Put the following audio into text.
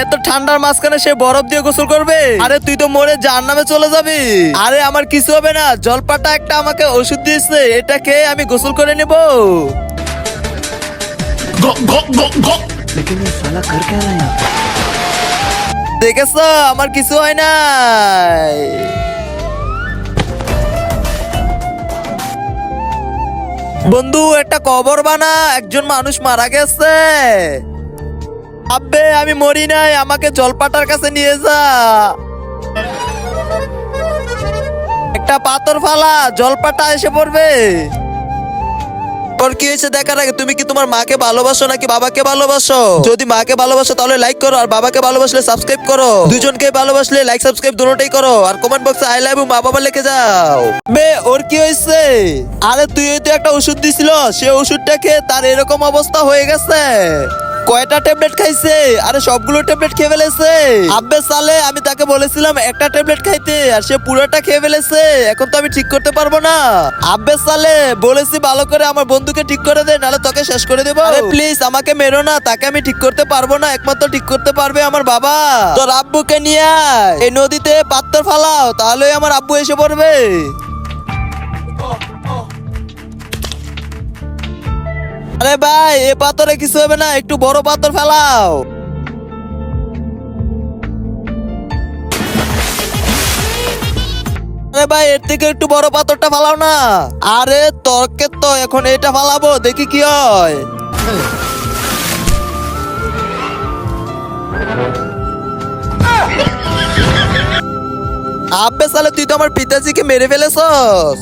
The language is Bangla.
এত ঠান্ডার মাঝখানে সে বরফ দিয়ে গোসল করবে? আরে তুই তো মরে জাহান্নামে চলে যাবি। আরে আমার কিছু হবে না, জলপাটা একটা আমাকে ওষুধ দিয়েছে, এটা খেয়ে আমি গোসল করে নেব। लेकिन ये साला कर क्या रहा है यहाँ पे? দেখেছ, আমার কিছু হয় নাই। বন্ধু একটা কবর বানা, একজন মানুষ মারা গেছে। আব্বে আমি মরি নাই, আমাকে জলপাটার কাছে নিয়ে যা। একটা পাথর ফালা, জলপাটা এসে পড়বে। তোর কি হয়েছে দেখার আগে তুমি কি তোমার মাকে ভালোবাসো নাকি বাবাকে ভালোবাসো? যদি মাকে ভালোবাসো তাহলে লাইক করো, আর বাবাকে ভালোবাসলে সাবস্ক্রাইব করো। দুজনকে ভালোবাসলে লাইক সাবস্ক্রাইব দুটোটাই করো, আর কমেন্ট বক্সে আই লাভ ইউ মা বাবা লিখে যাও। বে ওর কি হয়েছে? আরে তুই তো একটা ওষুধ দিছিল, সে ওষুধটা খেয়ে তার এরকম অবস্থা হয়ে গেছে। কয়টা ট্যাবলেট খাইছে? আরে সবগুলো ট্যাবলেট খেয়ে ফেলেছে। আব্বে সালে আমি তাকে বলেছিলাম একটা ট্যাবলেট খাইতে, আর সে পুরোটা খেয়ে ফেলেছে। এখন তো আমি ঠিক করতে পারবো না। আব্বে সালে বলেছি ভালো করে আমার বন্ধুকে ঠিক করে দে, নাহলে তোকে শেষ করে দেবো। প্লিজ আমাকে মেরো না, তাকে আমি ঠিক করতে পারবো না, একমাত্র ঠিক করতে পারবে আমার বাবা। তোর আব্বুকে নিয়ে আয়, এই নদীতে পাথর ফালাও, তাহলে আমার আব্বু এসে পড়বে। আরে ভাই এ পাথরে কিছু হবে না, একটু বড় পাথর ফেলাও। আরে ভাই এর থেকে একটু বড় পাথরটা ফালাও না। আরে তর্কে তো এখন এটা ফালাবো, দেখি কি হয়। আব্বে সালে তুই তো আমার পিতাজিকে মেরে ফেলেছস।